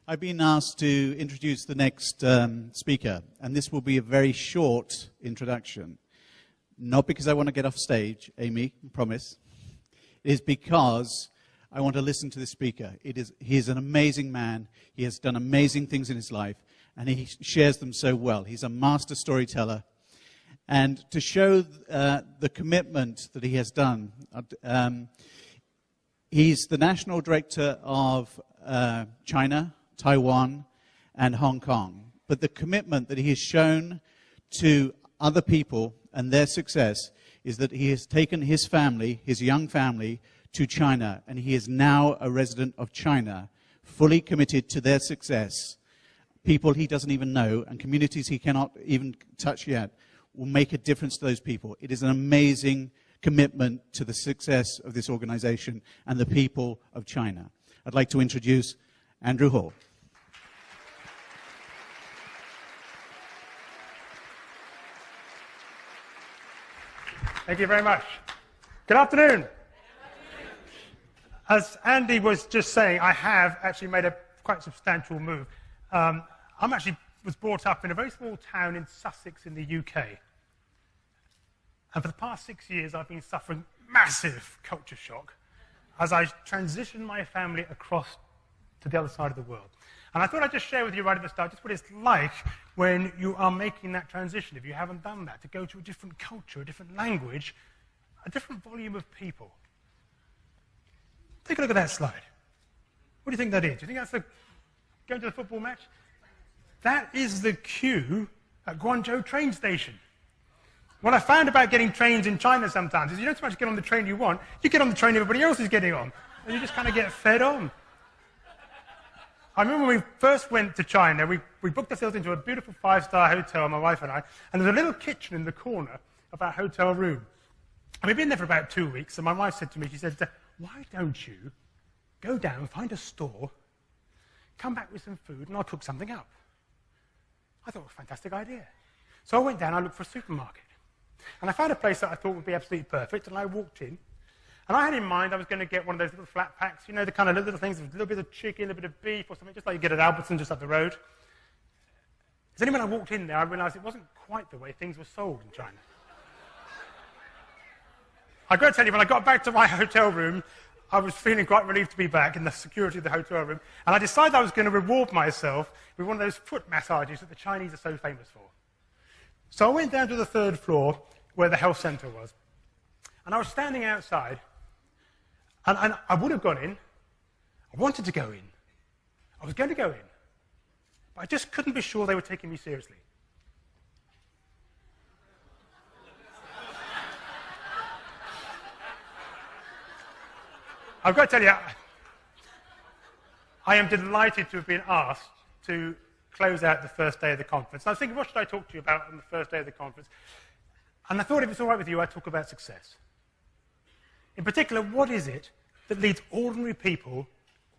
I've been asked to introduce the next speaker, and this will be a very short introduction. Not because I want to get off stage, Amy, I promise. It is because I want to listen to the speaker. He is an amazing man. He has done amazing things in his life, and he shares them so well. He's a master storyteller. And to show the commitment that he has done, he's the national director of China, Taiwan, and Hong Kong. But the commitment that he has shown to other people and their success is that he has taken his family, his young family, to China, and he is now a resident of China, fully committed to their success. People he doesn't even know, and communities he cannot even touch yet, will make a difference to those people. It is an amazing commitment to the success of this organization and the people of China. I'd like to introduce Andrew Hall. Thank you very much. Good afternoon. As Andy was just saying, I have actually made a quite substantial move. Was brought up in a very small town in Sussex in the UK. And for the past 6 years, I've been suffering massive culture shock as I transitioned my family across to the other side of the world. And I thought I'd just share with you right at the start just what it's like when you are making that transition, if you haven't done that, to go to a different culture, a different language, a different volume of people. Take a look at that slide. What do you think that is? Do you think that's going to the football match? That is the queue at Guangzhou train station. What I found about getting trains in China sometimes is you don't so much get on the train you want, you get on the train everybody else is getting on. And you just kind of get fed on. I remember when we first went to China, we booked ourselves into a beautiful 5-star hotel, my wife and I, and there was a little kitchen in the corner of our hotel room. And we'd been there for about 2 weeks, and my wife said to me, she said, why don't you go down, find a store, come back with some food, and I'll cook something up. I thought, well, fantastic idea. So I went down, I looked for a supermarket. And I found a place that I thought would be absolutely perfect, and I walked in. And I had in mind I was going to get one of those little flat packs, you know, the kind of little things with a little bit of chicken, a bit of beef or something, just like you get at Albertsons just up the road. Then when I walked in there, I realized it wasn't quite the way things were sold in China. I've got to tell you, when I got back to my hotel room, I was feeling quite relieved to be back in the security of the hotel room, and I decided I was going to reward myself with one of those foot massages that the Chinese are so famous for. So I went down to the 3rd floor where the health center was, and I was standing outside, and I would have gone in. I wanted to go in. I was going to go in, but I just couldn't be sure they were taking me seriously. I've got to tell you, I am delighted to have been asked to close out the first day of the conference. And I was thinking, what should I talk to you about on the first day of the conference? And I thought, if it's all right with you, I'd talk about success. In particular, what is it that leads ordinary people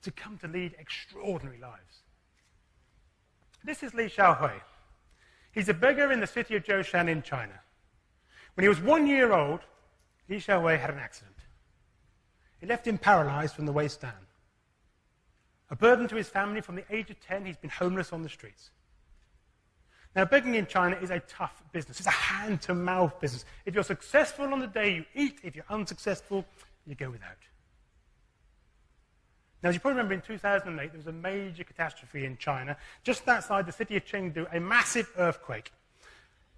to come to lead extraordinary lives? This is Li Xiaohui. He's a beggar in the city of Zhoushan in China. When he was 1 year old, Li Xiaohui had an accident. It left him paralyzed from the waist down. A burden to his family. From the age of 10, he's been homeless on the streets. Now, begging in China is a tough business. It's a hand-to-mouth business. If you're successful on the day, you eat. If you're unsuccessful, you go without. Now, as you probably remember, in 2008, there was a major catastrophe in China. Just outside the city of Chengdu, a massive earthquake.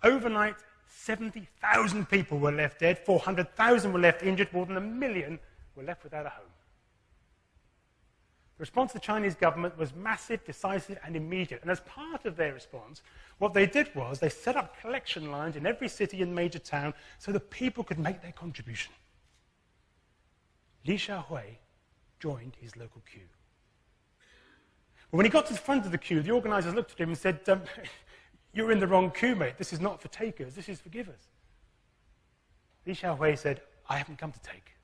Overnight, 70,000 people were left dead, 400,000 were left injured, more than 1 million were left without a home. The response of the Chinese government was massive, decisive, and immediate. And as part of their response, what they did was they set up collection lines in every city and major town so that people could make their contribution. Li Xiaohui joined his local queue. But when he got to the front of the queue, the organizers looked at him and said, you're in the wrong queue, mate. This is not for takers. This is for givers. Li Xiaohui said, I haven't come to take.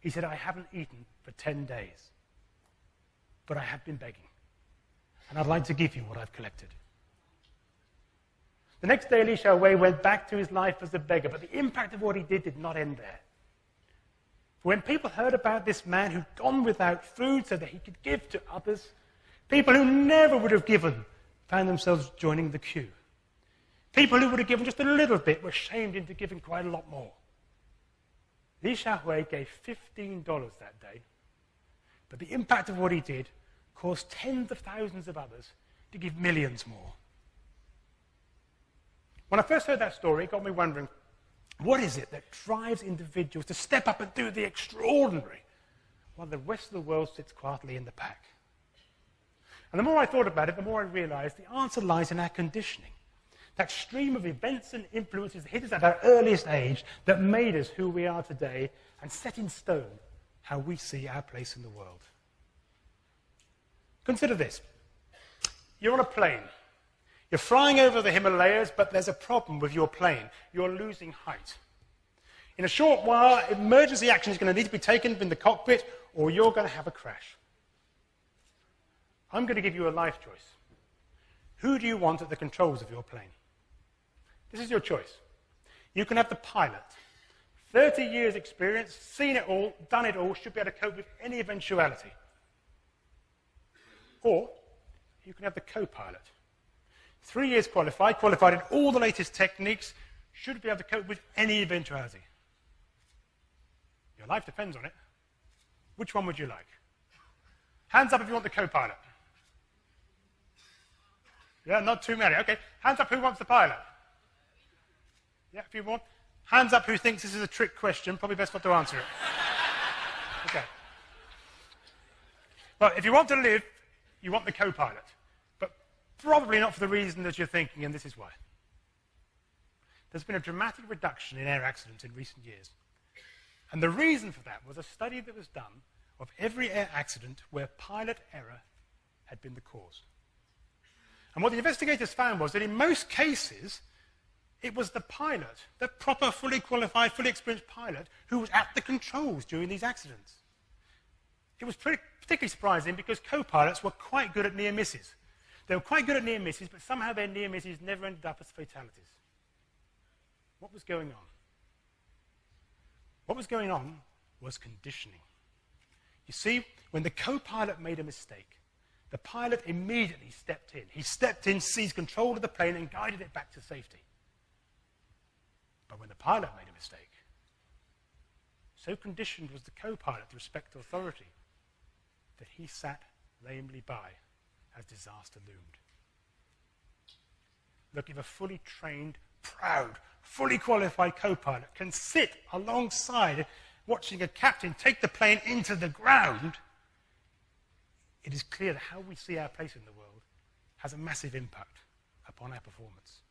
He said, I haven't eaten for 10 days, but I have been begging, and I'd like to give you what I've collected. The next day, Li Xiaohui went back to his life as a beggar, but the impact of what he did not end there. When people heard about this man who'd gone without food so that he could give to others, People who never would have given found themselves joining the queue. People who would have given just a little bit were shamed into giving quite a lot more. Li Xiaohui gave $15 that day, but the impact of what he did caused tens of thousands of others to give millions more. When I first heard that story, it got me wondering, what is it that drives individuals to step up and do the extraordinary while the rest of the world sits quietly in the pack? And the more I thought about it, the more I realized the answer lies in our conditioning. That stream of events and influences that hit us at our earliest age that made us who we are today and set in stone how we see our place in the world. Consider this. You're on a plane. You're flying over the Himalayas, but there's a problem with your plane. You're losing height. In a short while, emergency action is going to need to be taken in the cockpit, or you're going to have a crash. I'm going to give you a life choice. Who do you want at the controls of your plane? This is your choice. You can have the pilot. 30 years experience, seen it all, done it all, should be able to cope with any eventuality. Or you can have the co-pilot. 3 years qualified in all the latest techniques, should be able to cope with any eventuality. Your life depends on it. Which one would you like? Hands up if you want the co-pilot. Yeah, not too many. Okay, hands up who wants the pilot. Yeah, if you want. Hands up who thinks this is a trick question. Probably best not to answer it. Okay. Well, if you want to live, you want the co-pilot. But probably not for the reason that you're thinking, and this is why. There's been a dramatic reduction in air accidents in recent years. And the reason for that was a study that was done of every air accident where pilot error had been the cause. And what the investigators found was that in most cases, it was the pilot, the proper, fully qualified, fully experienced pilot, who was at the controls during these accidents. It was particularly surprising because co-pilots were quite good at near misses. They were quite good at near misses, but somehow their near misses never ended up as fatalities. What was going on? What was going on was conditioning. You see, when the co-pilot made a mistake, the pilot immediately stepped in. He stepped in, seized control of the plane, and guided it back to safety. But when the pilot made a mistake, so conditioned was the co-pilot to respect authority that he sat lamely by as disaster loomed. Look, if a fully trained, proud, fully qualified co-pilot can sit alongside watching a captain take the plane into the ground, it is clear that how we see our place in the world has a massive impact upon our performance.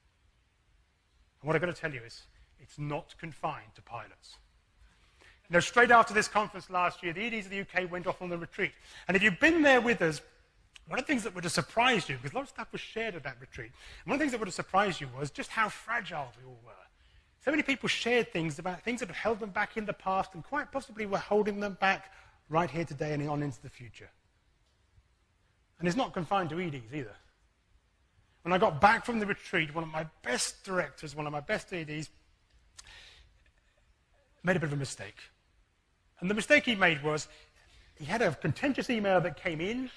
And what I've got to tell you is, it's not confined to pilots. You know, straight after this conference last year, the EDs of the UK went off on the retreat. And if you've been there with us, one of the things that would have surprised you, because a lot of stuff was shared at that retreat, and one of the things that would have surprised you was just how fragile we all were. So many people shared things about things that have held them back in the past and quite possibly were holding them back right here today and on into the future. And it's not confined to EDs either. When I got back from the retreat, one of my best directors, one of my best EDs, made a bit of a mistake. And the mistake he made was, he had a contentious email that came in.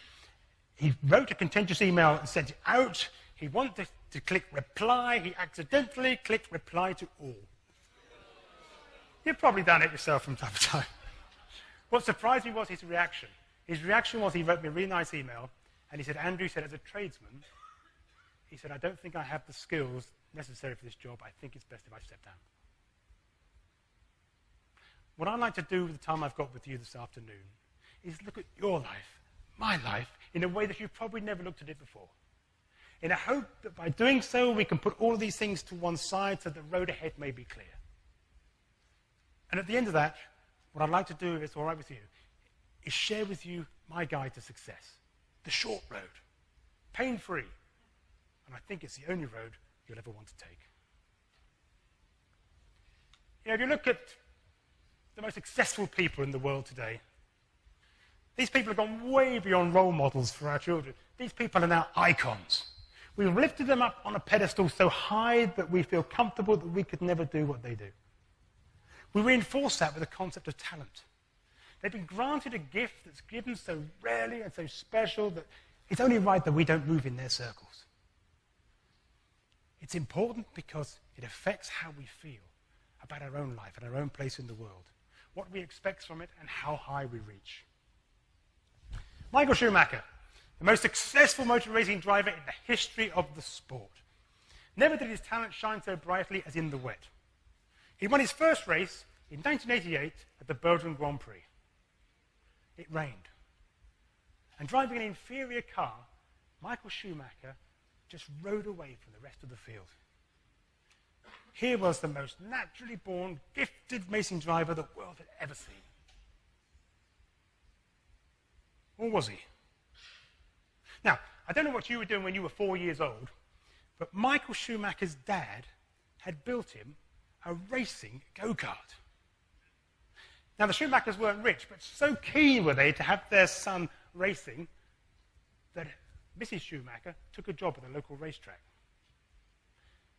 He wrote a contentious email and sent it out. He wanted to click reply. He accidentally clicked reply to all. You've probably done it yourself from time to time. What surprised me was his reaction. His reaction was, he wrote me a really nice email, and he said, Andrew said, as a tradesman, he said, I don't think I have the skills necessary for this job. I think it's best if I step down. What I'd like to do with the time I've got with you this afternoon is look at your life, my life, in a way that you've probably never looked at it before. In a hope that by doing so, we can put all of these things to one side so the road ahead may be clear. And at the end of that, what I'd like to do, if it's all right with you, is share with you my guide to success. The short road, pain-free. And I think it's the only road you'll ever want to take. You know, if you look at the most successful people in the world today, these people have gone way beyond role models for our children. These people are now icons. We've lifted them up on a pedestal so high that we feel comfortable that we could never do what they do. We reinforce that with the concept of talent. They've been granted a gift that's given so rarely and so special that It's only right that we don't move in their circles. It's important because it affects how we feel about our own life and our own place in the world, what we expect from it, and how high we reach. Michael Schumacher, the most successful motor racing driver in the history of the sport. Never did his talent shine so brightly as in the wet. He won his first race in 1988 at the Belgian Grand Prix. It rained. And driving an inferior car, Michael Schumacher just rode away from the rest of the field. Here was the most naturally born, gifted racing driver the world had ever seen. Or was he? Now, I don't know what you were doing when you were 4 years old, but Michael Schumacher's dad had built him a racing go-kart. Now, the Schumachers weren't rich, but so keen were they to have their son racing that Mrs. Schumacher took a job at the local racetrack.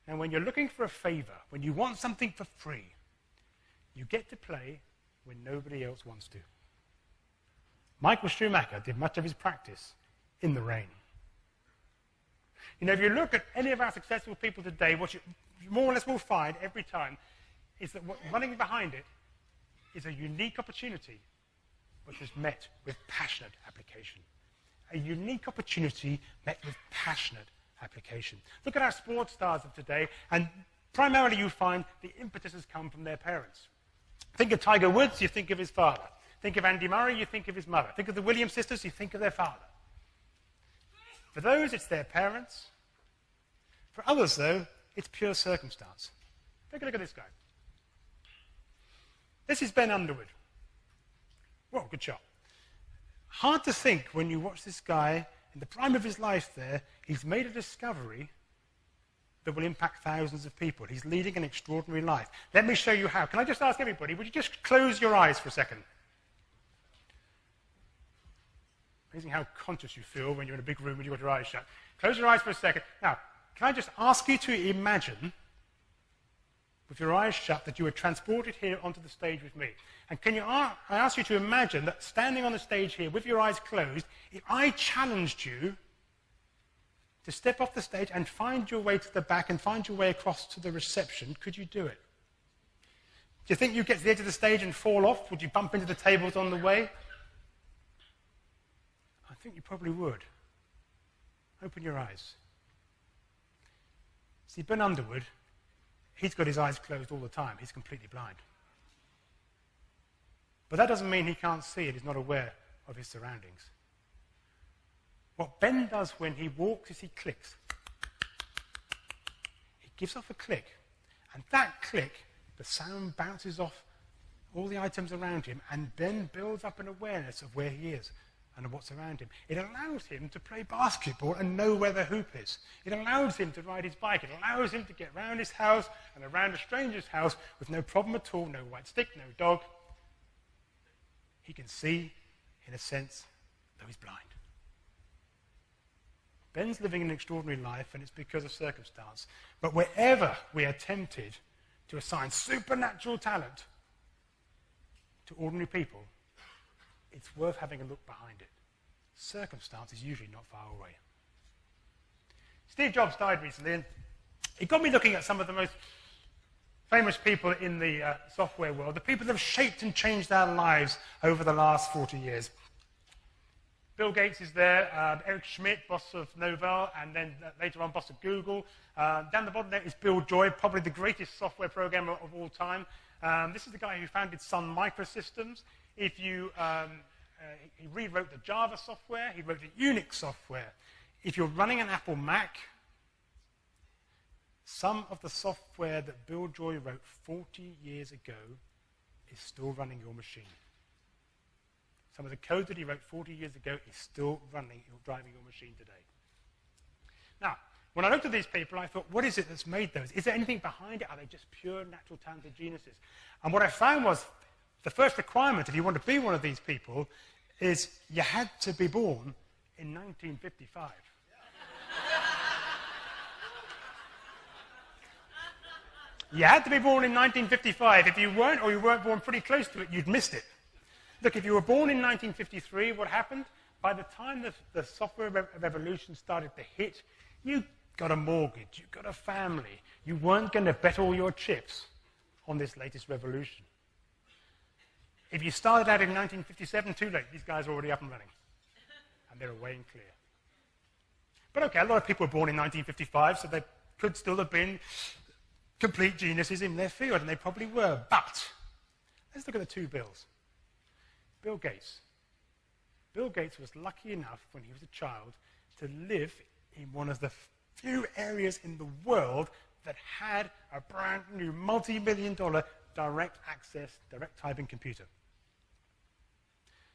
And when you're looking for a favor, when you want something for free, you get to play when nobody else wants to. Michael Schumacher did much of his practice in the rain. You know, if you look at any of our successful people today, what you more or less will find every time is that what running behind it is a unique opportunity which is met with passionate application. A unique opportunity met with passionate application. Look at our sports stars of today, and primarily you find the impetus has come from their parents. Think of Tiger Woods, you think of his father. Think of Andy Murray, you think of his mother. Think of the Williams sisters, you think of their father. For those, it's their parents. For others, though, it's pure circumstance. Take a look at this guy. This is Ben Underwood. Well, good shot. Hard to think when you watch this guy in the prime of his life there, he's made a discovery that will impact thousands of people. He's leading an extraordinary life. Let me show you how. Can I just ask everybody, would you just close your eyes for a second? Amazing how conscious you feel when you're in a big room and you've got your eyes shut. Close your eyes for a second. Now, can I just ask you to imagine, with your eyes shut, that you were transported here onto the stage with me? And I ask you to imagine that standing on the stage here with your eyes closed, if I challenged you to step off the stage and find your way to the back and find your way across to the reception, could you do it? Do you think you'd get to the edge of the stage and fall off? Would you bump into the tables on the way? I think you probably would. Open your eyes. See, Ben Underwood, he's got his eyes closed all the time. He's completely blind. But that doesn't mean he can't see it. He's not aware of his surroundings. What Ben does when he walks is he clicks. He gives off a click. And that click, the sound bounces off all the items around him, and Ben builds up an awareness of where he is and of what's around him. It allows him to play basketball and know where the hoop is. It allows him to ride his bike. It allows him to get around his house and around a stranger's house with no problem at all, no white stick, no dog. He can see, in a sense, though he's blind. Ben's living an extraordinary life, and it's because of circumstance. But wherever we are tempted to assign supernatural talent to ordinary people, it's worth having a look behind it. Circumstance is usually not far away. Steve Jobs died recently, and it got me looking at some of the most famous people in the software world, the people that have shaped and changed our lives over the last 40 years. Bill Gates is there, Eric Schmidt, boss of Novell, and then later on boss of Google. Down the bottom there is Bill Joy, probably the greatest software programmer of all time. This is the guy who founded Sun Microsystems. He rewrote the Java software. He wrote the Unix software. If you're running an Apple Mac, some of the software that Bill Joy wrote 40 years ago is still running your machine. Some of the code that he wrote 40 years ago is still driving your machine today. Now, when I looked at these people, I thought, what is it that's made those? Is there anything behind it? Are they just pure natural talented geniuses? And what I found was the first requirement, if you want to be one of these people, is you had to be born in 1955. You had to be born in 1955. If you weren't, or you weren't born pretty close to it, you'd missed it. Look, if you were born in 1953, what happened? By the time the software revolution started to hit, you got a mortgage, you got a family. You weren't going to bet all your chips on this latest revolution. If you started out in 1957, too late. These guys are already up and running. And they're away and clear. But okay, a lot of people were born in 1955, so they could still have been complete geniuses in their field, and they probably were. But let's look at the two Bills. Bill Gates. Bill Gates was lucky enough when he was a child to live in one of the few areas in the world that had a brand new multi-million-dollar direct access, direct typing computer.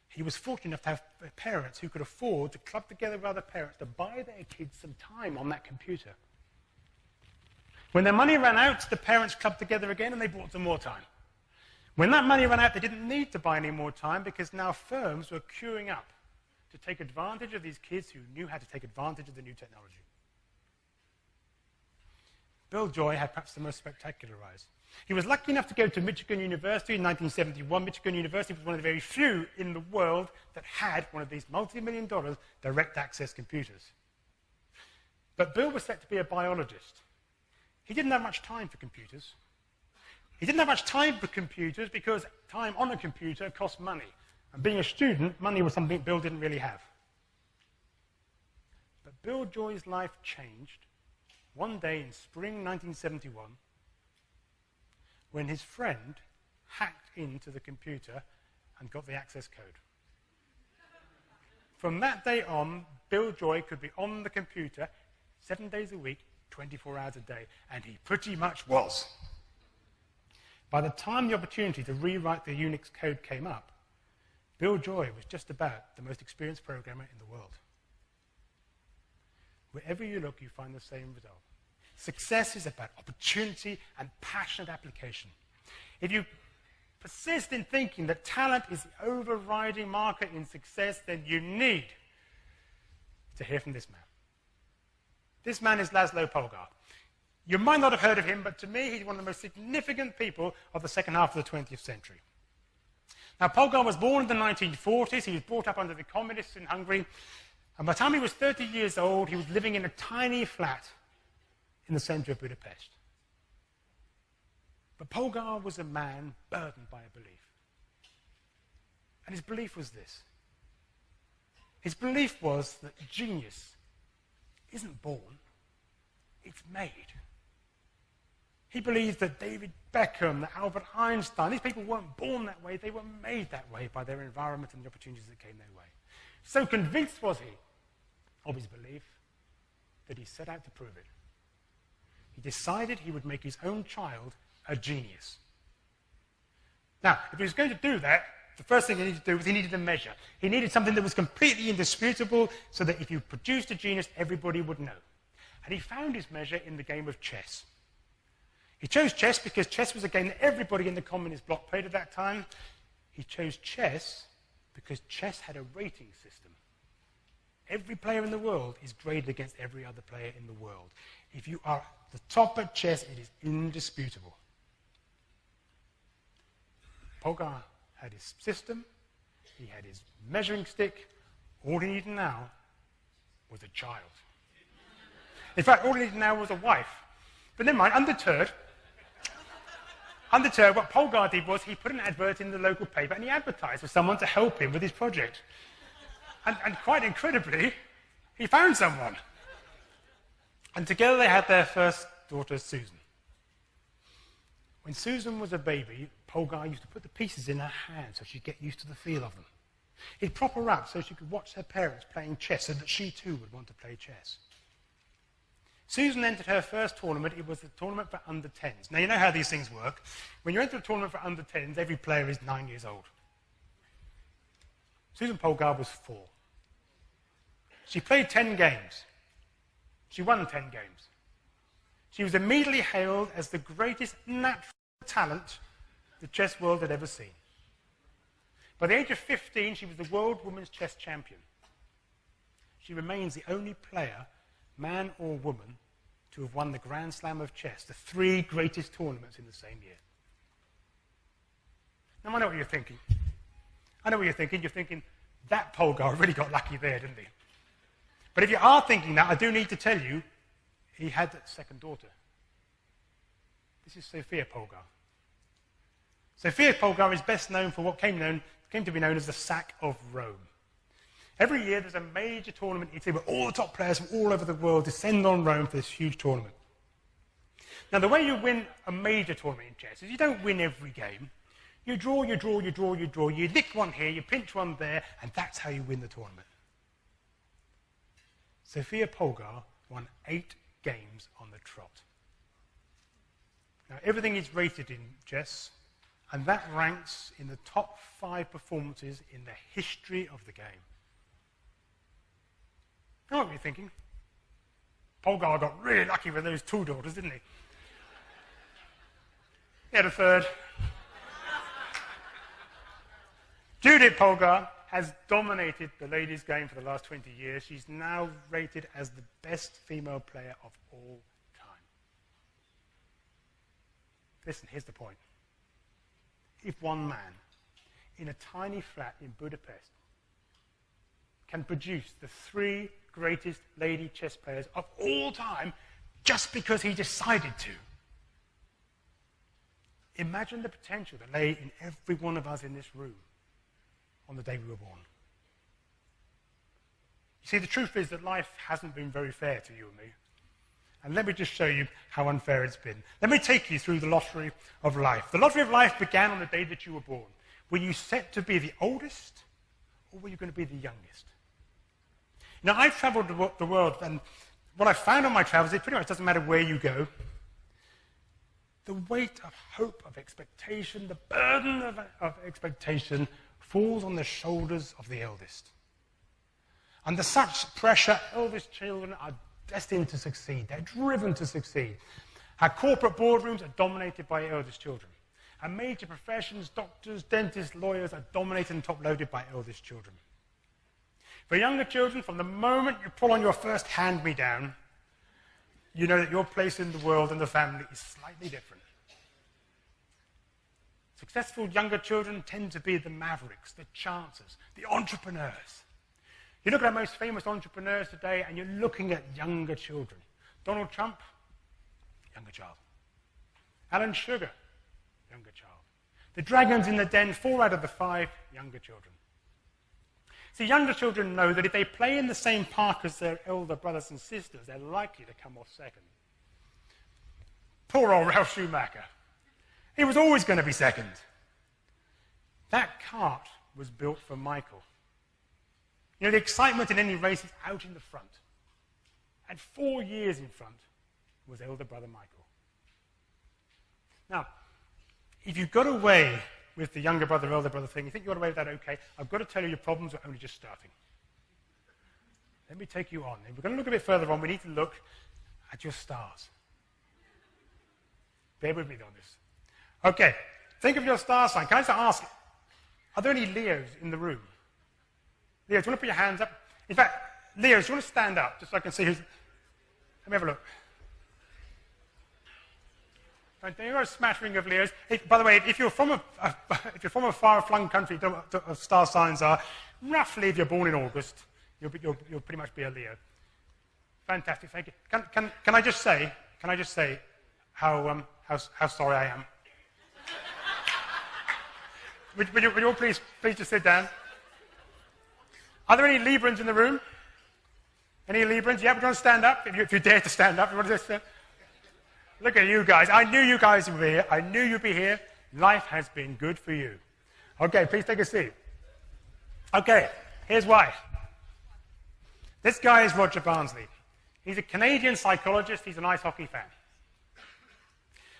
He was fortunate enough to have parents who could afford to club together with other parents to buy their kids some time on that computer. When their money ran out, the parents clubbed together again and they bought some more time. When that money ran out, they didn't need to buy any more time because now firms were queuing up to take advantage of these kids who knew how to take advantage of the new technology. Bill Joy had perhaps the most spectacular rise. He was lucky enough to go to Michigan University in 1971. Michigan University was one of the very few in the world that had one of these multi-million-dollar direct access computers. But Bill was set to be a biologist. He didn't have much time for computers. He didn't have much time for computers because time on a computer cost money. And being a student, money was something Bill didn't really have. But Bill Joy's life changed one day in spring 1971 when his friend hacked into the computer and got the access code. From that day on, Bill Joy could be on the computer 7 days a week, 24 hours a day, and he pretty much was. By the time the opportunity to rewrite the Unix code came up, Bill Joy was just about the most experienced programmer in the world. Wherever you look, you find the same result. Success is about opportunity and passionate application. If you persist in thinking that talent is the overriding marker in success, then you need to hear from this man. This man is Laszlo Polgar. You might not have heard of him, but to me, he's one of the most significant people of the second half of the 20th century. Now, Polgar was born in the 1940s. He was brought up under the communists in Hungary. And by the time he was 30 years old, he was living in a tiny flat in the center of Budapest. But Polgar was a man burdened by a belief. And his belief was this. His belief was that genius isn't born, it's made. He believed that David Beckham, that Albert Einstein, these people weren't born that way, they were made that way by their environment and the opportunities that came their way. So convinced was he of his belief that he set out to prove it. He decided he would make his own child a genius. Now, if he was going to do that, the first thing he needed to do was he needed a measure. He needed something that was completely indisputable so that if you produced a genius, everybody would know. And he found his measure in the game of chess. He chose chess because chess was a game that everybody in the communist bloc played at that time. He chose chess because chess had a rating system. Every player in the world is graded against every other player in the world. If you are the top at chess, it is indisputable. Polgar had his system, he had his measuring stick. All he needed now was a child. In fact, all he needed now was a wife. But never mind, undeterred, what Polgar did was he put an advert in the local paper and he advertised for someone to help him with his project. And quite incredibly, he found someone. And together they had their first daughter, Susan. When Susan was a baby, Polgar used to put the pieces in her hand so she'd get used to the feel of them. He'd prop her up so she could watch her parents playing chess so that she too would want to play chess. Susan entered her first tournament. It was a tournament for under-10s. Now, you know how these things work. When you enter a tournament for under-10s, every player is 9 years old. Susan Polgar was 4. She played 10 games. She won 10 games. She was immediately hailed as the greatest natural talent the chess world had ever seen. By the age of 15, she was the world women's chess champion. She remains the only player, man or woman, to have won the Grand Slam of chess, the 3 greatest tournaments in the same year. Now, I know what you're thinking. You're thinking, That Polgar really got lucky there, didn't he? But if you are thinking that, I do need to tell you, he had a second daughter. This is Sophia Polgar. Sophia Polgar is best known for what came to be known as the Sack of Rome. Every year there's a major tournament in Italy where all the top players from all over the world descend on Rome for this huge tournament. Now, the way you win a major tournament in chess is you don't win every game. You draw, you draw, you draw, you draw. You nick one here, you pinch one there, and that's how you win the tournament. Sophia Polgar won 8 games on the trot. Now, everything is rated in chess, and that ranks in the top 5 performances in the history of the game. You know what you're thinking? Polgar got really lucky with those 2 daughters, didn't he? He had a third. Judith Polgar has dominated the ladies' game for the last 20 years. She's now rated as the best female player of all time. Listen, here's the point. If one man in a tiny flat in Budapest can produce the 3 greatest lady chess players of all time just because he decided to, imagine the potential that lay in every one of us in this room on the day we were born. You see, the truth is that life hasn't been very fair to you and me. And let me just show you how unfair it's been. Let me take you through the lottery of life. The lottery of life began on the day that you were born. Were you set to be the oldest, or were you going to be the youngest? Now, I've traveled the world, and what I've found on my travels, it pretty much doesn't matter where you go. The weight of hope, of expectation, the burden of expectation falls on the shoulders of the eldest. Under such pressure, eldest children are destined to succeed. They're driven to succeed. Our corporate boardrooms are dominated by eldest children. Our major professions, doctors, dentists, lawyers, are dominated and top-loaded by eldest children. For younger children, from the moment you pull on your first hand-me-down, you know that your place in the world and the family is slightly different. Successful younger children tend to be the mavericks, the chancers, the entrepreneurs. You look at our most famous entrepreneurs today, and you're looking at younger children. Donald Trump, younger child. Alan Sugar, younger child. The dragons in the den, 4 out of the 5, younger children. See, younger children know that if they play in the same park as their elder brothers and sisters, they're likely to come off second. Poor old Ralph Schumacher. He was always going to be second. That cart was built for Michael. You know, the excitement in any race is out in the front. And 4 years in front was elder brother Michael. Now, if you got away with the younger brother, elder brother thing, you think you got away with that, okay, I've got to tell you your problems are only just starting. Let me take you on. If we're going to look a bit further on, we need to look at your stars. Bear with me on this. Okay, think of your star sign. Can I just ask, are there any Leos in the room? Leos, do you want to put your hands up? In fact, Leos, do you want to stand up just so I can see who's... Let me have a look. Right, there are a smattering of Leos. By the way, if you're from a far-flung country, star signs are roughly, if you're born in August, you'll pretty much be a Leo. Fantastic, thank you. Can I just say how sorry I am? Would you all please just sit down? Are there any Librans in the room? Any Librans? Yeah, we're going to stand up. If you dare to stand up, you want to just stand? Look at you guys. I knew you guys would be here. I knew you'd be here. Life has been good for you. Okay, please take a seat. Okay, here's why. This guy is Roger Barnsley. He's a Canadian psychologist. He's an ice hockey fan.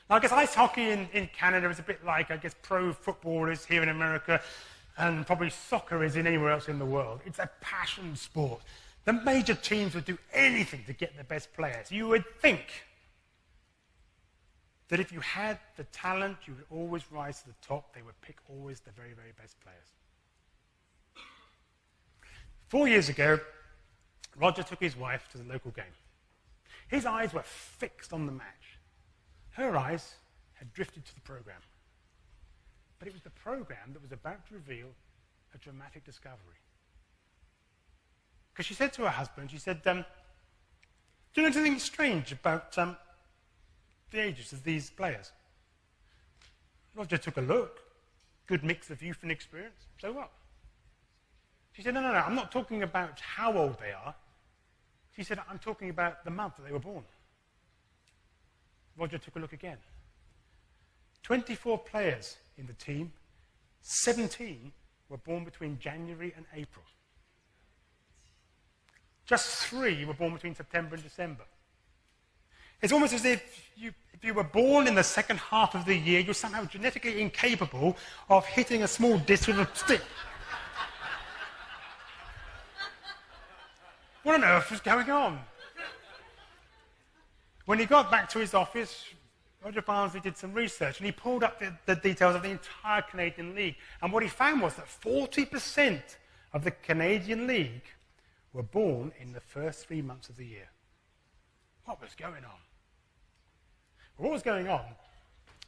Now, I guess ice hockey in Canada is a bit like, I guess, pro football is here in America, and probably soccer is in anywhere else in the world. It's a passion sport. The major teams would do anything to get the best players. You would think that if you had the talent, you would always rise to the top. They would pick always the very, very best players. 4 years ago, Roger took his wife to the local game. His eyes were fixed on the match. Her eyes had drifted to the program. But it was the program that was about to reveal a dramatic discovery. Because she said to her husband, she said, do you know anything strange about the ages of these players? Roger took a look. Good mix of youth and experience. So what? She said, no, I'm not talking about how old they are. She said, I'm talking about the month that they were born. Roger took a look again. 24 players in the team, 17 were born between January and April. Just 3 were born between September and December. It's almost as if you were born in the second half of the year, you're somehow genetically incapable of hitting a small disc with a stick. What on earth was going on? When he got back to his office, Roger Barnsley did some research and he pulled up the details of the entire Canadian League. And what he found was that 40% of the Canadian League were born in the first 3 months of the year. What was going on? What was going on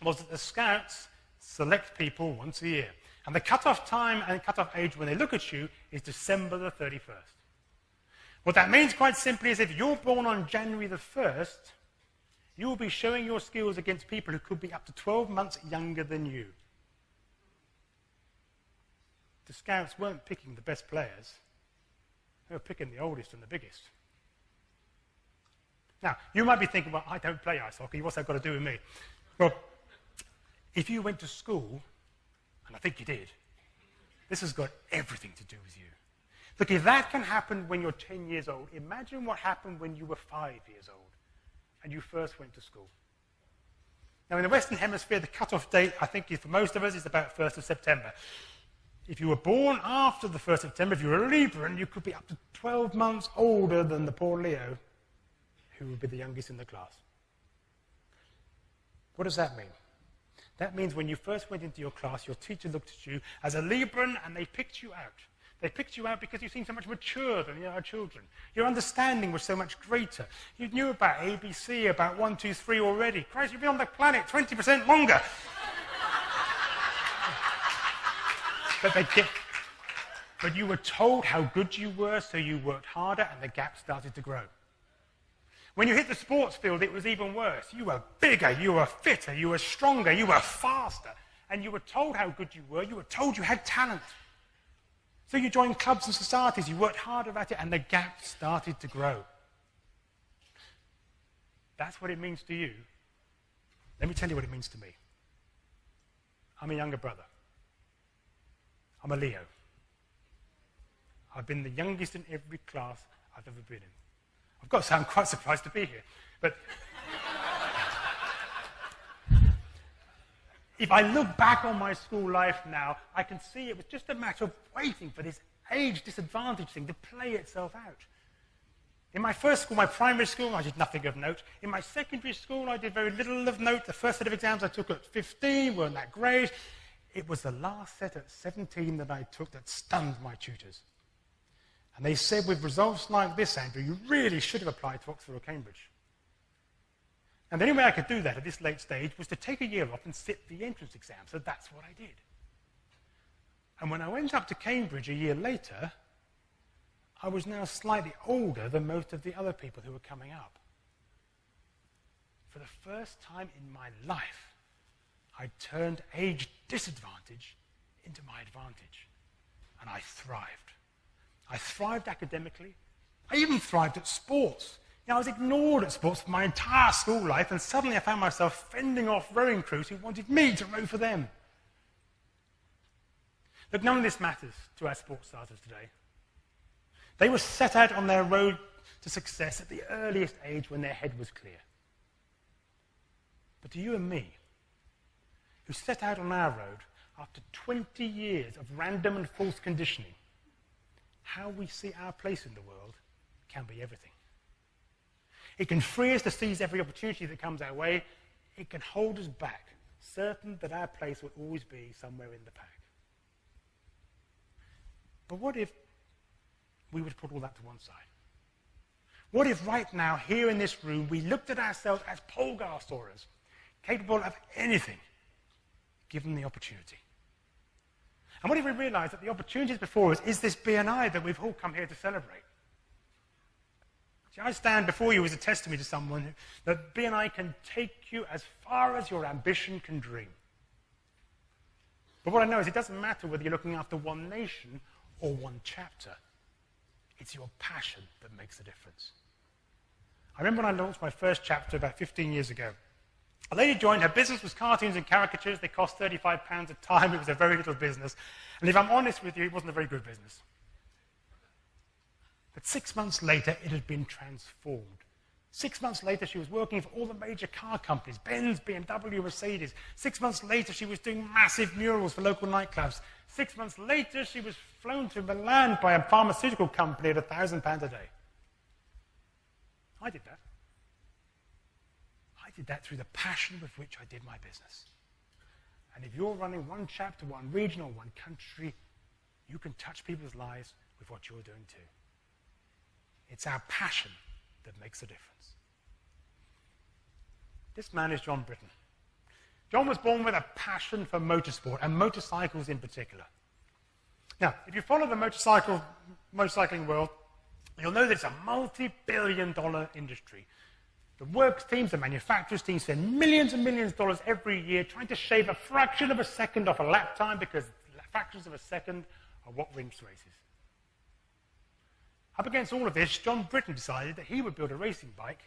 was that the scouts select people once a year. And the cut-off time and cut-off age when they look at you is December the 31st. What that means quite simply is if you're born on January the 1st, you will be showing your skills against people who could be up to 12 months younger than you. The scouts weren't picking the best players. They were picking the oldest and the biggest. Now, you might be thinking, well, I don't play ice hockey. What's that got to do with me? Well, if you went to school, and I think you did, this has got everything to do with you. Look, if that can happen when you're 10 years old, imagine what happened when you were 5 years old and you first went to school. Now, in the Western Hemisphere, the cut-off date, I think, for most of us, is about 1st of September. If you were born after the 1st of September, if you were a Libran, you could be up to 12 months older than the poor Leo, who would be the youngest in the class. What does that mean? That means when you first went into your class, your teacher looked at you as a Libran and they picked you out. They picked you out because you seemed so much mature than the other children. Your understanding was so much greater. You knew about ABC, about 1, 2, 3 already. Christ, you've been on the planet 20% longer. But you were told how good you were, so you worked harder and the gap started to grow. When you hit the sports field, it was even worse. You were bigger, you were fitter, you were stronger, you were faster. And you were told how good you were. You were told you had talent. So you joined clubs and societies, you worked harder at it, and the gap started to grow. That's what it means to you. Let me tell you what it means to me. I'm a younger brother. I'm a Leo. I've been the youngest in every class I've ever been in. I've got to say, I'm quite surprised to be here. But if I look back on my school life now, I can see it was just a matter of waiting for this age disadvantage thing to play itself out. In my first school, my primary school, I did nothing of note. In my secondary school, I did very little of note. The first set of exams I took at 15 weren't that great. It was the last set at 17 that I took that stunned my tutors. And they said, with results like this, Andrew, you really should have applied to Oxford or Cambridge. And the only way I could do that at this late stage was to take a year off and sit the entrance exam. So that's what I did. And when I went up to Cambridge a year later, I was now slightly older than most of the other people who were coming up. For the first time in my life, I turned age disadvantage into my advantage. And I thrived. I thrived academically. I even thrived at sports. I was ignored at sports for my entire school life, and suddenly I found myself fending off rowing crews who wanted me to row for them. Look, none of this matters to our sports starters today. They were set out on their road to success at the earliest age when their head was clear. But to you and me, who set out on our road after 20 years of random and false conditioning, how we see our place in the world can be everything. It can free us to seize every opportunity that comes our way. It can hold us back, certain that our place will always be somewhere in the pack. But what if we would put all that to one side? What if right now, here in this room, we looked at ourselves as Polgarsaurus, capable of anything, given the opportunity? And what if we realized that the opportunities before us is this BNI that we've all come here to celebrate? See, I stand before you as a testimony to someone that BNI can take you as far as your ambition can dream. But what I know is it doesn't matter whether you're looking after one nation or one chapter. It's your passion that makes the difference. I remember when I launched my first chapter about 15 years ago. A lady joined. Her business was cartoons and caricatures. They cost £35 a time. It was a very little business. And if I'm honest with you, it wasn't a very good business. But 6 months later, it had been transformed. 6 months later, she was working for all the major car companies, Benz, BMW, Mercedes. 6 months later, she was doing massive murals for local nightclubs. 6 months later, she was flown to Milan by a pharmaceutical company at £1,000 a day. I did that. I did that through the passion with which I did my business. And if you're running one chapter, one region, or one country, you can touch people's lives with what you're doing too. It's our passion that makes a difference. This man is John Britton. John was born with a passion for motorsport, and motorcycles in particular. Now, if you follow the motorcycling world, you'll know that it's a multi-billion-dollar industry. The works teams, the manufacturers teams spend millions and millions of dollars every year trying to shave a fraction of a second off a lap time, because fractions of a second are what wins races. Up against all of this, John Britton decided that he would build a racing bike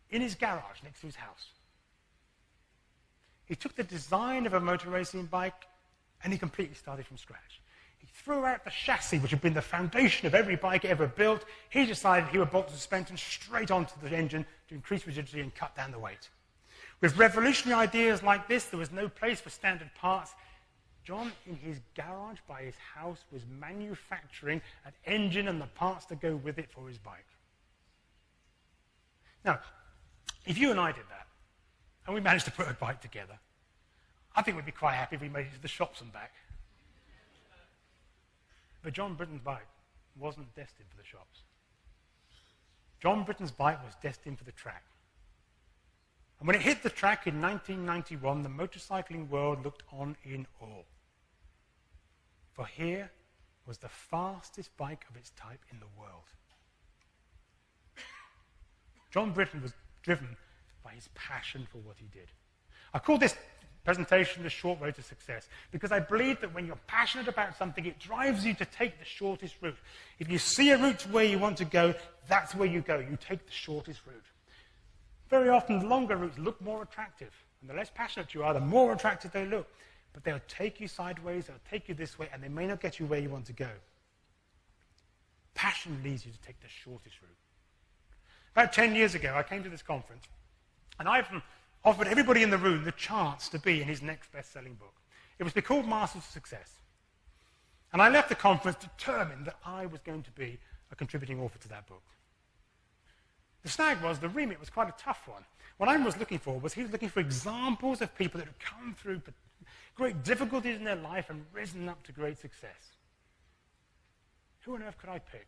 in his garage next to his house. He took the design of a motor racing bike and he completely started from scratch. He threw out the chassis, which had been the foundation of every bike ever built. He decided he would bolt the suspension straight onto the engine to increase rigidity and cut down the weight. With revolutionary ideas like this, there was no place for standard parts. John, in his garage by his house, was manufacturing an engine and the parts to go with it for his bike. Now, if you and I did that, and we managed to put a bike together, I think we'd be quite happy if we made it to the shops and back. But John Britton's bike wasn't destined for the shops. John Britton's bike was destined for the track. And when it hit the track in 1991, the motorcycling world looked on in awe. For here was the fastest bike of its type in the world. John Britton was driven by his passion for what he did. I call this presentation The Short Road to Success because I believe that when you're passionate about something, it drives you to take the shortest route. If you see a route to where you want to go, that's where you go. You take the shortest route. Very often, the longer routes look more attractive. And the less passionate you are, the more attractive they look. But they'll take you sideways, they'll take you this way, and they may not get you where you want to go. Passion leads you to take the shortest route. About 10 years ago, I came to this conference, and I've offered everybody in the room the chance to be in his next best-selling book. It was called Masters of Success. And I left the conference determined that I was going to be a contributing author to that book. The snag was, the remit was quite a tough one. What I was looking for was he was looking for examples of people that had come through great difficulties in their life and risen up to great success. Who on earth could I pick?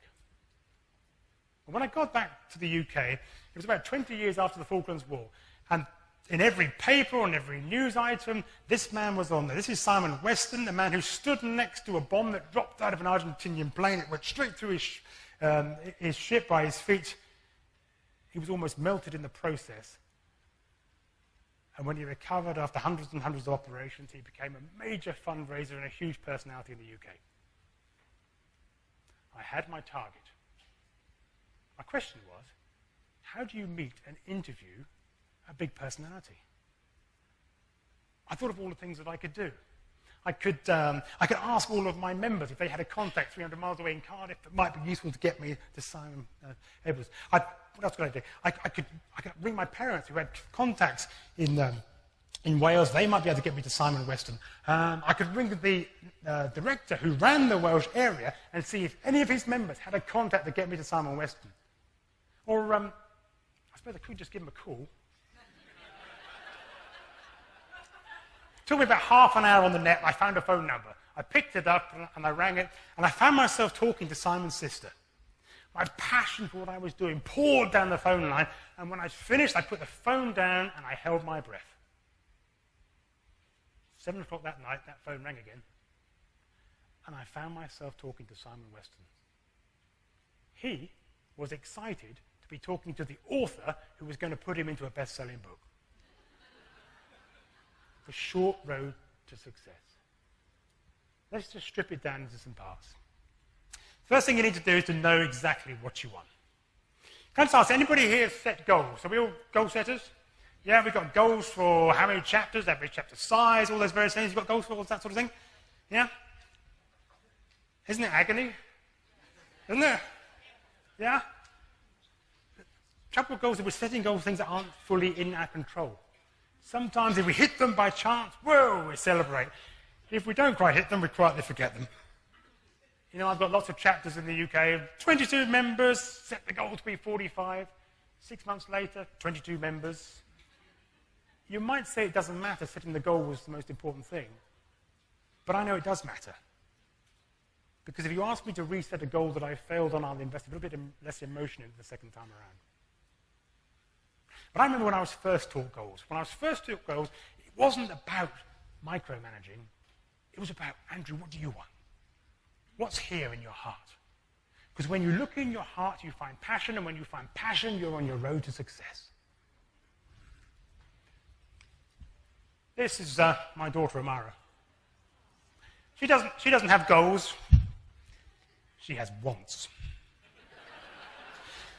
Well, when I got back to the UK, it was about 20 years after the Falklands War, and in every paper, on every news item, this man was on there. This is Simon Weston, the man who stood next to a bomb that dropped out of an Argentinian plane. It went straight through his ship by his feet. He was almost melted in the process. And when he recovered after hundreds and hundreds of operations, he became a major fundraiser and a huge personality in the UK. I had my target. My question was, how do you meet and interview a big personality? I thought of all the things that I could do. I could ask all of my members if they had a contact 300 miles away in Cardiff that might be useful to get me to Simon Edwards. What else could I do? I could ring my parents who had contacts in Wales. They might be able to get me to Simon Weston. I could ring the director who ran the Welsh area and see if any of his members had a contact to get me to Simon Weston. Or I suppose I could just give him a call. It took me about half an hour on the net. I found a phone number. I picked it up and I rang it, and I found myself talking to Simon's sister. My passion for what I was doing poured down the phone line, and when I finished, I put the phone down and I held my breath. 7 o'clock that night, that phone rang again, and I found myself talking to Simon Weston. He was excited to be talking to the author who was going to put him into a best-selling book. The short road to success. Let's just strip it down into some parts. First thing you need to do is to know exactly what you want. Can I just ask, anybody here set goals? Are we all goal setters? Yeah, we've got goals for how many chapters, every chapter size, all those various things. You've got goals for all that sort of thing? Yeah? Isn't it agony? Isn't it? Yeah? The trouble with goals is we're setting goals, things that aren't fully in our control. Sometimes if we hit them by chance, whoa, we celebrate. If we don't quite hit them, we quietly forget them. You know, I've got lots of chapters in the UK, 22 members, set the goal to be 45. 6 months later, 22 members. You might say it doesn't matter, setting the goal was the most important thing. But I know it does matter. Because if you ask me to reset a goal that I failed on, I'll invest a little bit less emotion in it the second time around. But I remember when I was first taught goals. When I was first taught goals, it wasn't about micromanaging. It was about, Andrew, what do you want? What's here in your heart? Because when you look in your heart, you find passion, and when you find passion, you're on your road to success. This is my daughter, Amara. She doesn't have goals. She has wants.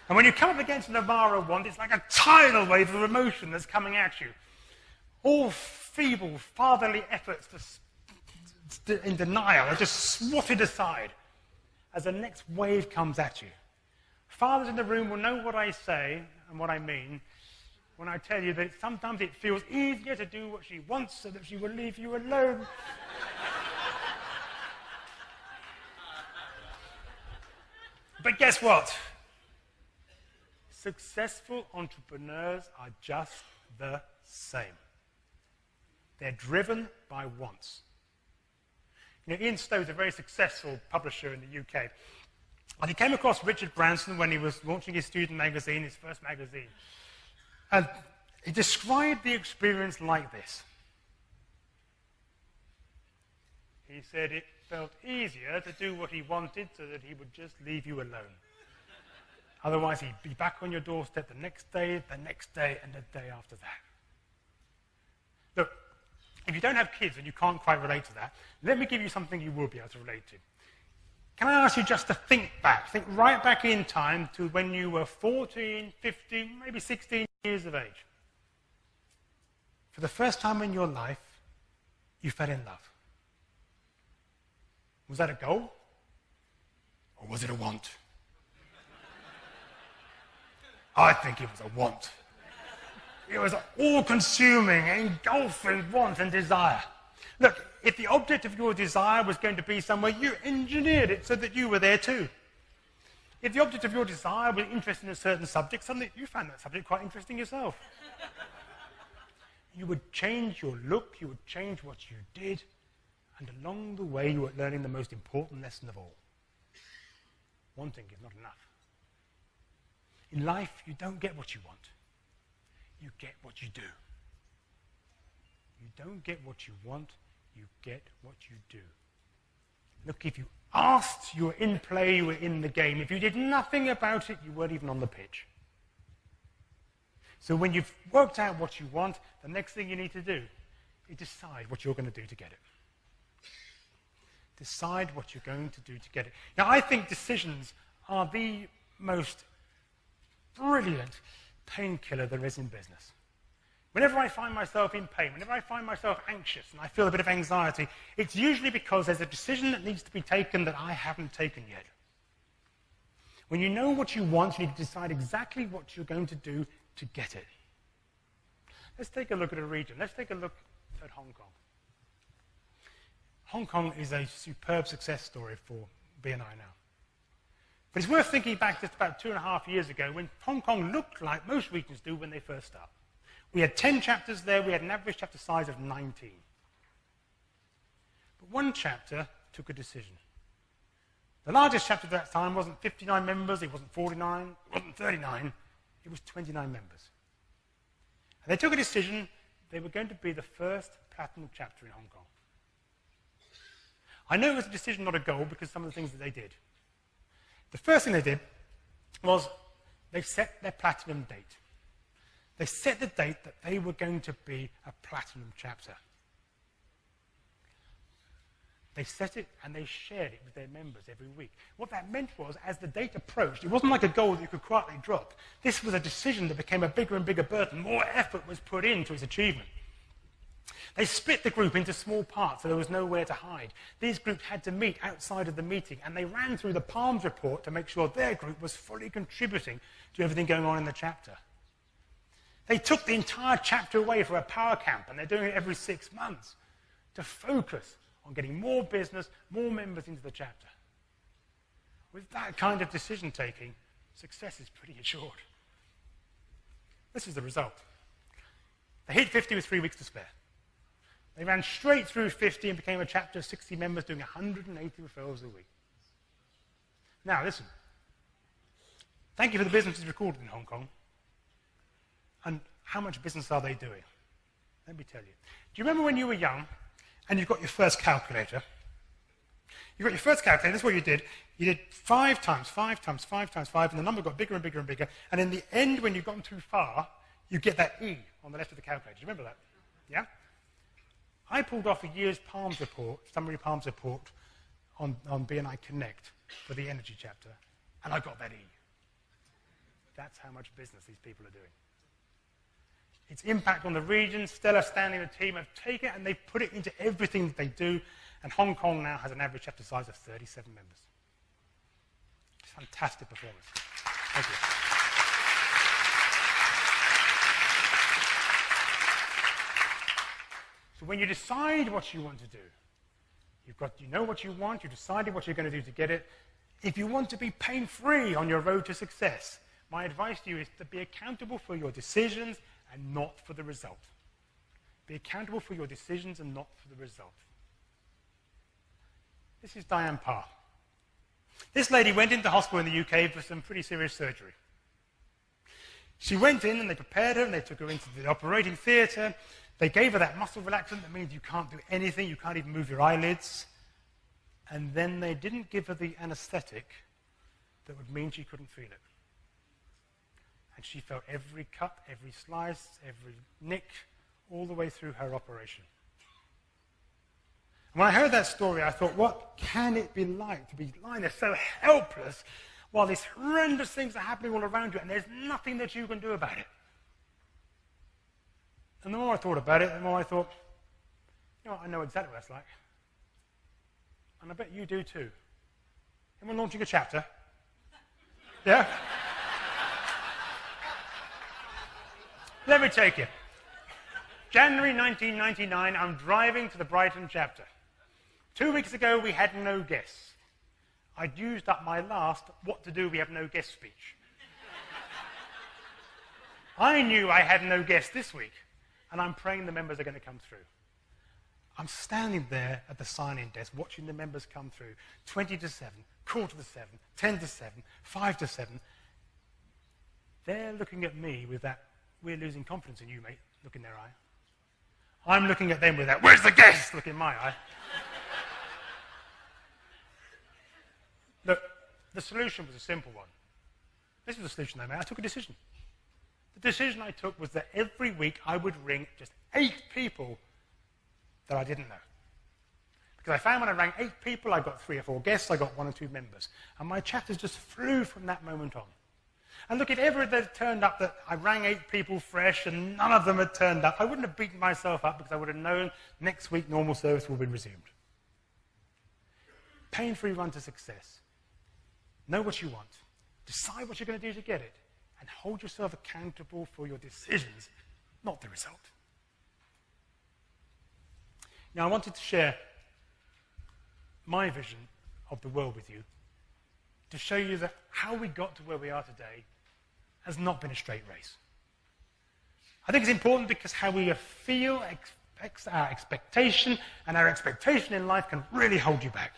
And when you come up against an Amara want, it's like a tidal wave of emotion that's coming at you. All feeble, fatherly efforts in denial are just swatted aside as the next wave comes at you. Fathers in the room will know what I say and what I mean when I tell you that sometimes it feels easier to do what she wants so that she will leave you alone. But guess what? Successful entrepreneurs are just the same. They're driven by wants. You know, Ian Stowe's a very successful publisher in the UK. And he came across Richard Branson when he was launching his student magazine, his first magazine. And he described the experience like this. He said it felt easier to do what he wanted so that he would just leave you alone. Otherwise, he'd be back on your doorstep the next day, and the day after that. Look, if you don't have kids and you can't quite relate to that, let me give you something you will be able to relate to. Can I ask you just to think right back in time to when you were 14, 15, maybe 16 years of age. For the first time in your life, you fell in love. Was that a goal? Or was it a want? I think it was a want. It was an all-consuming, engulfing want and desire. Look, if the object of your desire was going to be somewhere, you engineered it so that you were there too. If the object of your desire was interested in a certain subject, suddenly you found that subject quite interesting yourself. You would change your look, you would change what you did, and along the way you were learning the most important lesson of all. Wanting is not enough. In life, you don't get what you want. You get what you do. You don't get what you want, you get what you do. Look, if you asked, you were in play, you were in the game. If you did nothing about it, you weren't even on the pitch. So when you've worked out what you want, the next thing you need to do is decide what you're going to do to get it. Decide what you're going to do to get it. Now, I think decisions are the most brilliant painkiller there is in business. Whenever I find myself in pain, whenever I find myself anxious and I feel a bit of anxiety, it's usually because there's a decision that needs to be taken that I haven't taken yet. When you know what you want, you need to decide exactly what you're going to do to get it. Let's take a look at a region. Let's take a look at Hong Kong. Hong Kong is a superb success story for BNI now. But it's worth thinking back just about 2.5 years ago when Hong Kong looked like most regions do when they first start. We had 10 chapters there. We had an average chapter size of 19. But one chapter took a decision. The largest chapter at that time wasn't 59 members. It wasn't 49. It wasn't 39. It was 29 members. And they took a decision. They were going to be the first platinum chapter in Hong Kong. I know it was a decision, not a goal, because some of the things that they did. The first thing they did was they set their platinum date. They set the date that they were going to be a platinum chapter. They set it and they shared it with their members every week. What that meant was, as the date approached, it wasn't like a goal that you could quietly drop. This was a decision that became a bigger and bigger burden. More effort was put into its achievement. They split the group into small parts so there was nowhere to hide. These groups had to meet outside of the meeting, and they ran through the Palms report to make sure their group was fully contributing to everything going on in the chapter. They took the entire chapter away for a power camp, and they're doing it every 6 months to focus on getting more business, more members into the chapter. With that kind of decision-taking, success is pretty assured. This is the result. They hit 50 with 3 weeks to spare. They ran straight through 50 and became a chapter of 60 members doing 180 referrals a week. Now, listen. Thank you for the businesses recorded in Hong Kong. And how much business are they doing? Let me tell you. Do you remember when you were young and you got your first calculator? You got your first calculator, that's what you did. You did 5 times 5 times 5 times 5, and the number got bigger and bigger and bigger. And in the end, when you've gotten too far, you get that E on the left of the calculator. Do you remember that? Yeah? I pulled off a year's Palms report, summary Palms report, on BNI Connect for the energy chapter, and I got that E. That's how much business these people are doing. Its impact on the region, Stella, Stanley, and the team have taken it and they've put it into everything that they do, and Hong Kong now has an average chapter size of 37 members. It's a fantastic performance. Thank you. So when you decide what you want to do, you know what you want, you've decided what you're going to do to get it. If you want to be pain-free on your road to success, my advice to you is to be accountable for your decisions and not for the result. Be accountable for your decisions and not for the result. This is Diane Parr. This lady went into hospital in the UK for some pretty serious surgery. She went in and they prepared her and they took her into the operating theatre. They gave her that muscle relaxant that means you can't do anything, you can't even move your eyelids. And then they didn't give her the anesthetic that would mean she couldn't feel it. And she felt every cut, every slice, every nick, all the way through her operation. And when I heard that story, I thought, what can it be like to be lying there so helpless while these horrendous things are happening all around you and there's nothing that you can do about it? And the more I thought about it, the more I thought, you know what, I know exactly what that's like. And I bet you do too. Anyone launching a chapter? Yeah? Let me take you. January 1999, I'm driving to the Brighton chapter. 2 weeks ago, we had no guests. I'd used up my last what to do, we have no guest speech. I knew I had no guests this week, and I'm praying the members are going to come through. I'm standing there at the sign-in desk watching the members come through. 20 to 7, quarter to 7, 10 to 7, 5 to 7. They're looking at me with that, we're losing confidence in you, mate, look in their eye. I'm looking at them with that, where's the guest, look in my eye. Look, the solution was a simple one. This was the solution I made. I took a decision. The decision I took was that every week I would ring just 8 people that I didn't know. Because I found when I rang 8 people, I got 3 or 4 guests, I got 1 or 2 members. And my chapters just flew from that moment on. And look, if ever it had turned up that I rang 8 people fresh and none of them had turned up, I wouldn't have beaten myself up because I would have known next week normal service will be resumed. Pain-free run to success. Know what you want. Decide what you're going to do to get it. And hold yourself accountable for your decisions, not the result. Now, I wanted to share my vision of the world with you to show you that how we got to where we are today has not been a straight race. I think it's important because how we feel, our expectation, and our expectation in life can really hold you back.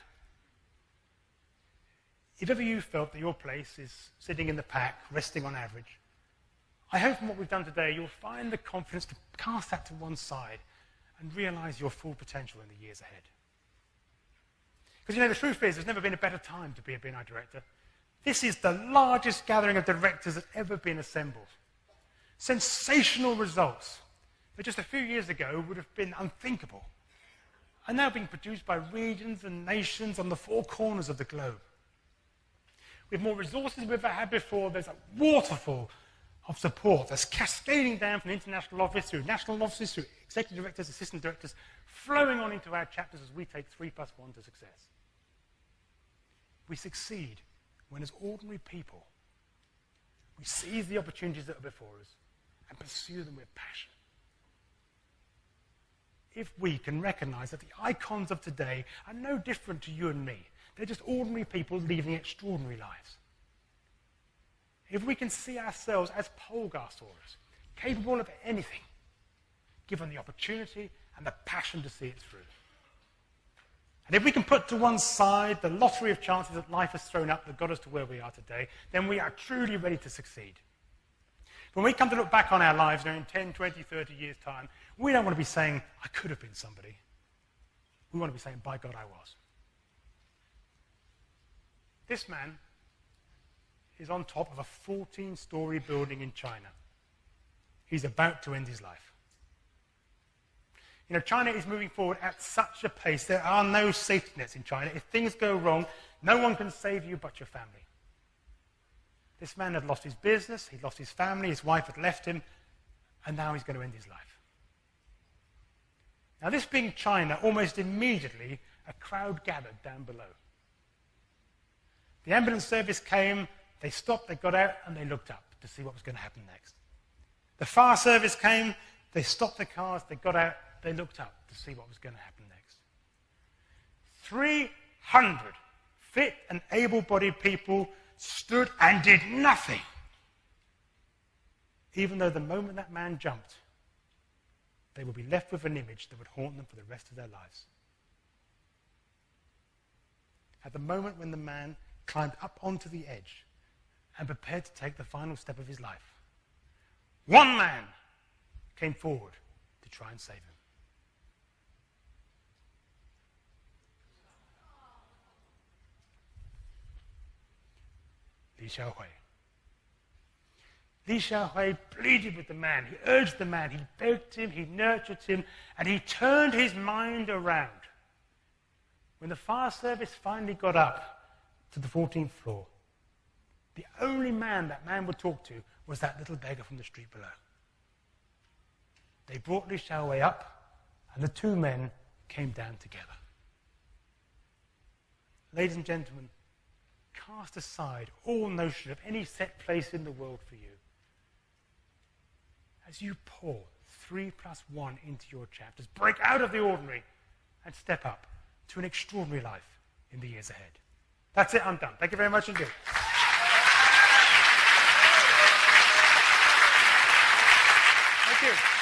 If ever you felt that your place is sitting in the pack, resting on average, I hope from what we've done today, you'll find the confidence to cast that to one side and realize your full potential in the years ahead. Because, you know, the truth is, there's never been a better time to be a BNI director. This is the largest gathering of directors that's ever been assembled. Sensational results that just a few years ago would have been unthinkable are now being produced by regions and nations on the four corners of the globe. With more resources than we've ever had before, there's a waterfall of support that's cascading down from the international office through national offices, through executive directors, assistant directors, flowing on into our chapters as we take 3+1 to success. We succeed when, as ordinary people, we seize the opportunities that are before us and pursue them with passion. If we can recognize that the icons of today are no different to you and me, they're just ordinary people leading extraordinary lives. If we can see ourselves as Polgarsaurus, capable of anything, given the opportunity and the passion to see it through. And if we can put to one side the lottery of chances that life has thrown up that got us to where we are today, then we are truly ready to succeed. When we come to look back on our lives in 10, 20, 30 years' time, we don't want to be saying, I could have been somebody. We want to be saying, by God, I was. This man is on top of a 14-story building in China. He's about to end his life. You know, China is moving forward at such a pace. There are no safety nets in China. If things go wrong, no one can save you but your family. This man had lost his business, he'd lost his family, his wife had left him, and now he's going to end his life. Now, this being China, almost immediately, a crowd gathered down below. The ambulance service came, they stopped, they got out, and they looked up to see what was going to happen next. The fire service came, they stopped the cars, they got out, they looked up to see what was going to happen next. 300 fit and able-bodied people stood and did nothing, even though the moment that man jumped, they would be left with an image that would haunt them for the rest of their lives. At the moment when the man climbed up onto the edge and prepared to take the final step of his life, one man came forward to try and save him. Li Xiaohui. Li Xiaohui pleaded with the man. He urged the man. He begged him. He nurtured him. And he turned his mind around. When the fire service finally got up to the 14th floor, the only man that man would talk to was that little beggar from the street below. They brought Li Xiaohui up, and the two men came down together. Ladies and gentlemen, cast aside all notion of any set place in the world for you. As you pour 3+1 into your chapters, break out of the ordinary and step up to an extraordinary life in the years ahead. That's it, I'm done. Thank you very much indeed. Thank you.